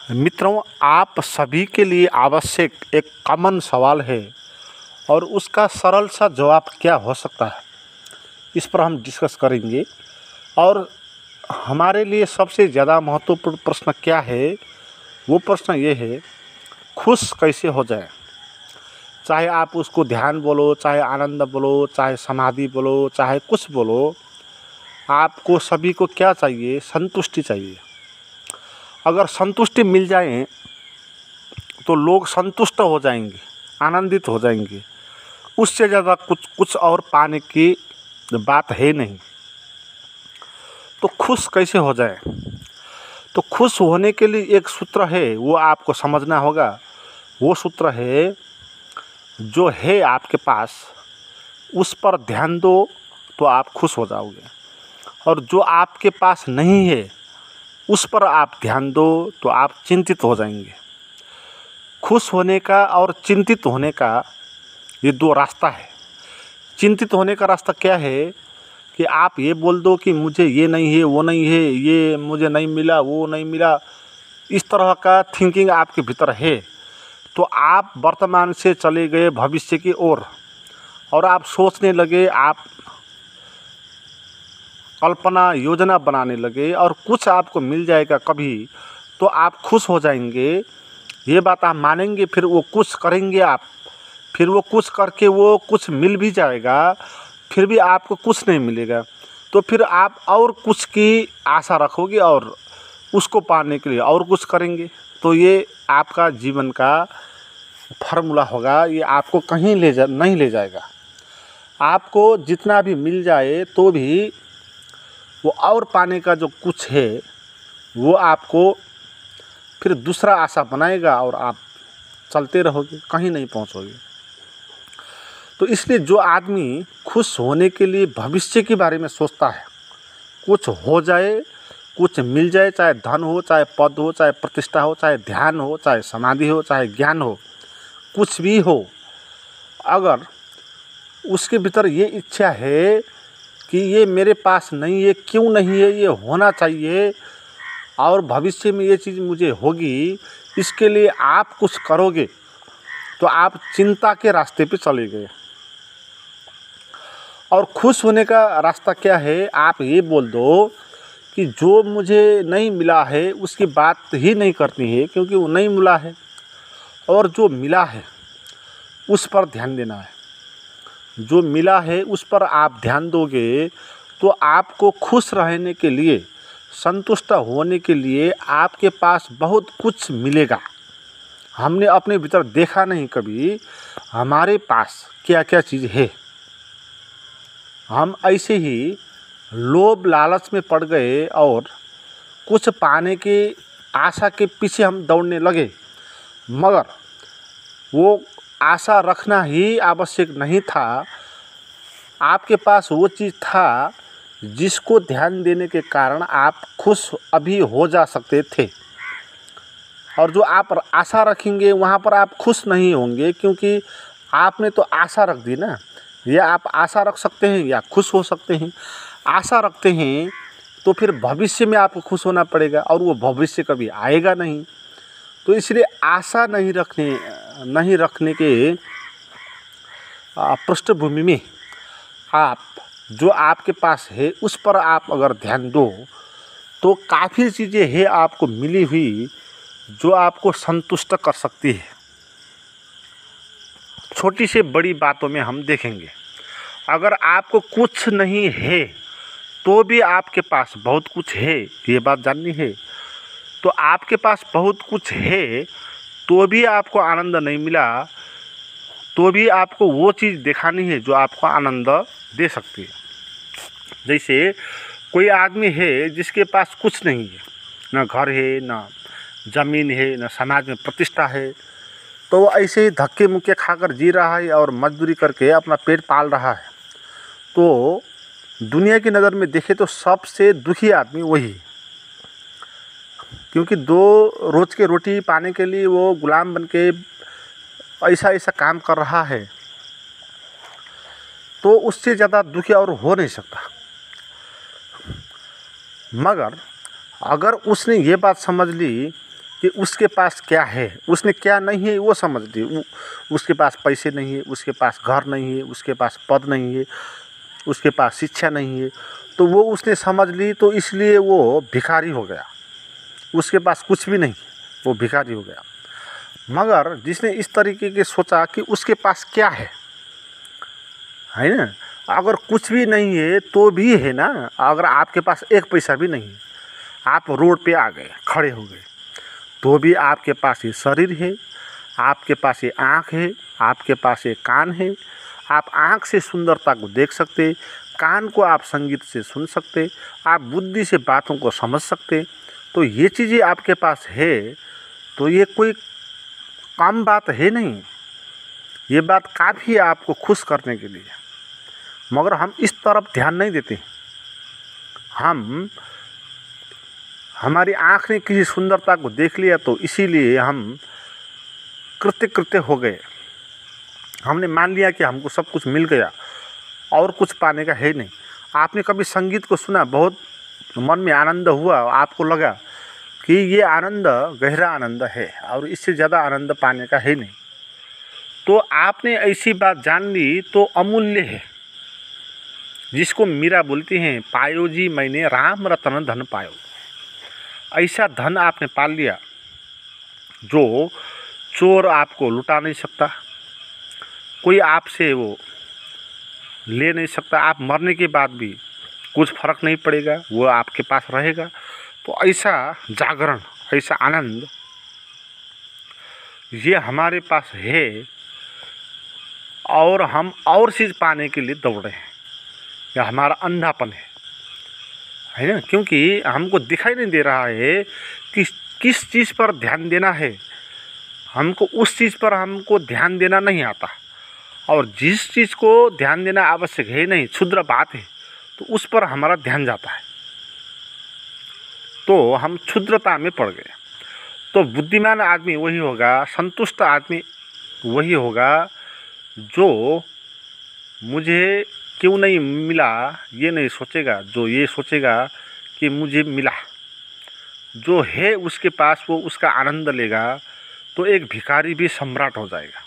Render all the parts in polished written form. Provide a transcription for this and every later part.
मित्रों, आप सभी के लिए आवश्यक एक कॉमन सवाल है और उसका सरल सा जवाब क्या हो सकता है, इस पर हम डिस्कस करेंगे। और हमारे लिए सबसे ज़्यादा महत्वपूर्ण प्रश्न क्या है, वो प्रश्न ये है, खुश कैसे हो जाए। चाहे आप उसको ध्यान बोलो, चाहे आनंद बोलो, चाहे समाधि बोलो, चाहे कुछ बोलो, आपको सभी को क्या चाहिए? संतुष्टि चाहिए। अगर संतुष्टि मिल जाए तो लोग संतुष्ट हो जाएंगे, आनंदित हो जाएंगे। उससे ज़्यादा कुछ और पाने की बात है नहीं। तो खुश कैसे हो जाए? तो खुश होने के लिए एक सूत्र है, वो आपको समझना होगा। वो सूत्र है, जो है आपके पास उस पर ध्यान दो तो आप खुश हो जाओगे, और जो आपके पास नहीं है उस पर आप ध्यान दो तो आप चिंतित हो जाएंगे। खुश होने का और चिंतित होने का ये दो रास्ता है। चिंतित होने का रास्ता क्या है कि आप ये बोल दो कि मुझे ये नहीं है, वो नहीं है, ये मुझे नहीं मिला, वो नहीं मिला, इस तरह का थिंकिंग आपके भीतर है तो आप वर्तमान से चले गए भविष्य की ओर, और आप सोचने लगे, आप कल्पना योजना बनाने लगे और कुछ आपको मिल जाएगा कभी, तो आप खुश हो जाएंगे। ये बात आप मानेंगे, फिर वो कुछ करेंगे आप, फिर वो कुछ करके वो कुछ मिल भी जाएगा, फिर भी आपको कुछ नहीं मिलेगा, तो फिर आप और कुछ की आशा रखोगे और उसको पाने के लिए और कुछ करेंगे। तो ये आपका जीवन का फार्मूला होगा, ये आपको कहीं नहीं ले जाएगा। आपको जितना भी मिल जाए तो भी वो और पाने का जो कुछ है वो आपको फिर दूसरा आशा बनाएगा और आप चलते रहोगे, कहीं नहीं पहुंचोगे। तो इसलिए जो आदमी खुश होने के लिए भविष्य के बारे में सोचता है, कुछ हो जाए, कुछ मिल जाए, चाहे धन हो, चाहे पद हो, चाहे प्रतिष्ठा हो, चाहे ध्यान हो, चाहे समाधि हो, चाहे ज्ञान हो, कुछ भी हो, अगर उसके भीतर ये इच्छा है कि ये मेरे पास नहीं है, क्यों नहीं है, ये होना चाहिए और भविष्य में ये चीज़ मुझे होगी, इसके लिए आप कुछ करोगे, तो आप चिंता के रास्ते पे चले गए। और खुश होने का रास्ता क्या है? आप ये बोल दो कि जो मुझे नहीं मिला है उसकी बात ही नहीं करनी है, क्योंकि वो नहीं मिला है, और जो मिला है उस पर ध्यान देना है। जो मिला है उस पर आप ध्यान दोगे तो आपको खुश रहने के लिए, संतुष्ट होने के लिए आपके पास बहुत कुछ मिलेगा। हमने अपने भीतर देखा नहीं कभी हमारे पास क्या क्या चीज़ है। हम ऐसे ही लोभ लालच में पड़ गए और कुछ पाने की आशा के पीछे हम दौड़ने लगे, मगर वो आशा रखना ही आवश्यक नहीं था। आपके पास वो चीज़ था जिसको ध्यान देने के कारण आप खुश अभी हो जा सकते थे, और जो आप आशा रखेंगे वहाँ पर आप खुश नहीं होंगे, क्योंकि आपने तो आशा रख दी ना। या आप आशा रख सकते हैं या खुश हो सकते हैं। आशा रखते हैं तो फिर भविष्य में आपको खुश होना पड़ेगा, और वो भविष्य कभी आएगा नहीं। तो इसलिए आशा नहीं रखने के पृष्ठभूमि में आप जो आपके पास है उस पर आप अगर ध्यान दो तो काफ़ी चीज़ें हैं आपको मिली हुई जो आपको संतुष्ट कर सकती है। छोटी से बड़ी बातों में हम देखेंगे, अगर आपको कुछ नहीं है तो भी आपके पास बहुत कुछ है, ये बात जाननी है। तो आपके पास बहुत कुछ है तो भी आपको आनंद नहीं मिला, तो भी आपको वो चीज़ दिखानी है जो आपको आनंद दे सकती है। जैसे कोई आदमी है जिसके पास कुछ नहीं है, ना घर है, ना ज़मीन है, ना समाज में प्रतिष्ठा है, तो वो ऐसे ही धक्के मुक्के खाकर जी रहा है और मजदूरी करके अपना पेट पाल रहा है। तो दुनिया की नज़र में देखे तो सबसे दुखी आदमी वही है, क्योंकि दो रोज़ के रोटी पाने के लिए वो गुलाम बन के ऐसा काम कर रहा है, तो उससे ज़्यादा दुखी और हो नहीं सकता। मगर अगर उसने ये बात समझ ली कि उसके पास क्या है, उसने क्या नहीं है वो समझ ली। उसके पास पैसे नहीं है, उसके पास घर नहीं है, उसके पास पद नहीं है, उसके पास शिक्षा नहीं है, तो वो उसने समझ ली, तो इसलिए वो भिखारी हो गया। उसके पास कुछ भी नहीं, वो भिखारी हो गया। मगर जिसने इस तरीके के सोचा कि उसके पास क्या है ना, अगर कुछ भी नहीं है तो भी है ना, अगर आपके पास एक पैसा भी नहीं है, आप रोड पे आ गए, खड़े हो गए, तो भी आपके पास ये शरीर है, आपके पास ये आँख है, आपके पास ये कान है। आप आँख से सुंदरता को देख सकते, कान को आप संगीत से सुन सकते, आप बुद्धि से बातों को समझ सकते। तो ये चीज़ें आपके पास है, तो ये कोई कम बात है नहीं, ये बात काफ़ी है आपको खुश करने के लिए। मगर हम इस तरफ ध्यान नहीं देते। हमारी आँख ने किसी सुंदरता को देख लिया, तो इसीलिए हम कृत्य हो गए। हमने मान लिया कि हमको सब कुछ मिल गया और कुछ पाने का है नहीं। आपने कभी संगीत को सुना, बहुत मन में आनंद हुआ, आपको लगा कि ये आनंद गहरा आनंद है और इससे ज़्यादा आनंद पाने का है नहीं, तो आपने ऐसी बात जान ली तो अमूल्य है। जिसको मीरा बोलती हैं, पायो जी मैंने राम रतन धन पायो। ऐसा धन आपने पा लिया जो चोर आपको लुटा नहीं सकता, कोई आपसे वो ले नहीं सकता। आप मरने के बाद भी कुछ फर्क नहीं पड़ेगा, वो आपके पास रहेगा। तो ऐसा जागरण, ऐसा आनंद ये हमारे पास है, और हम और चीज़ पाने के लिए दौड़ रहे हैं। यह हमारा अंधापन है ना, क्योंकि हमको दिखाई नहीं दे रहा है कि किस चीज़ पर ध्यान देना है। हमको उस चीज़ पर हमको ध्यान देना नहीं आता, और जिस चीज़ को ध्यान देना आवश्यक है नहीं, क्षुद्र बात है, तो उस पर हमारा ध्यान जाता है, तो हम क्षुद्रता में पड़ गए। तो बुद्धिमान आदमी वही होगा, संतुष्ट आदमी वही होगा जो मुझे क्यों नहीं मिला ये नहीं सोचेगा, जो ये सोचेगा कि मुझे मिला। जो है उसके पास वो उसका आनंद लेगा, तो एक भिखारी भी सम्राट हो जाएगा।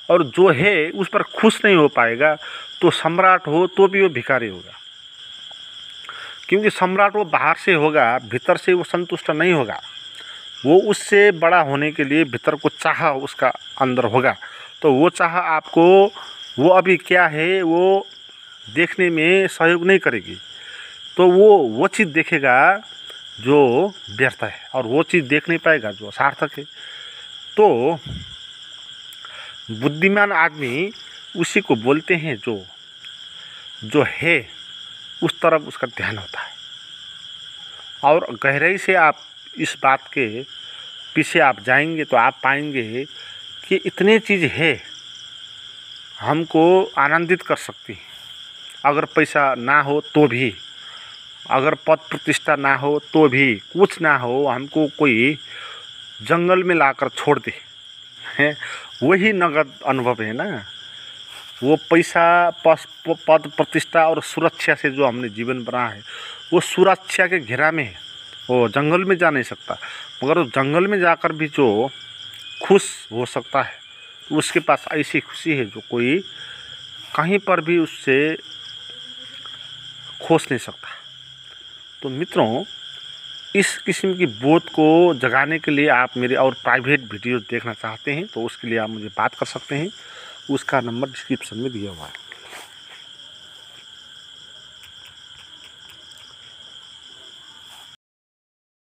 और जो है उस पर खुश नहीं हो पाएगा, तो सम्राट हो तो भी वो भिखारी होगा। क्योंकि सम्राट वो बाहर से होगा, भीतर से वो संतुष्ट नहीं होगा। वो उससे बड़ा होने के लिए भीतर को चाह उसका अंदर होगा, तो वो चाह आपको वो अभी क्या है वो देखने में सहयोग नहीं करेगी। तो वो चीज़ देखेगा जो व्यर्थ है, और वो चीज़ देख नहीं पाएगा जो सार्थक है। तो बुद्धिमान आदमी उसी को बोलते हैं जो है उस तरफ उसका ध्यान होता है। और गहराई से आप इस बात के पीछे आप जाएंगे तो आप पाएंगे कि इतने चीज़ है हमको आनंदित कर सकती है। अगर पैसा ना हो तो भी, अगर पद प्रतिष्ठा ना हो तो भी, कुछ ना हो, हमको कोई जंगल में लाकर छोड़ दे है, वही नगद अनुभव है ना। वो पैसा, पद प्रतिष्ठा और सुरक्षा से जो हमने जीवन बना है, वो सुरक्षा के घेरा में है, वो जंगल में जा नहीं सकता। मगर उस जंगल में जाकर भी जो खुश हो सकता है, उसके पास ऐसी खुशी है जो कोई कहीं पर भी उससे खोज नहीं सकता। तो मित्रों, इस किस्म की बोध को जगाने के लिए आप मेरे और प्राइवेट वीडियो देखना चाहते हैं तो उसके लिए आप मुझे बात कर सकते हैं। उसका नंबर डिस्क्रिप्शन में दिया हुआ है।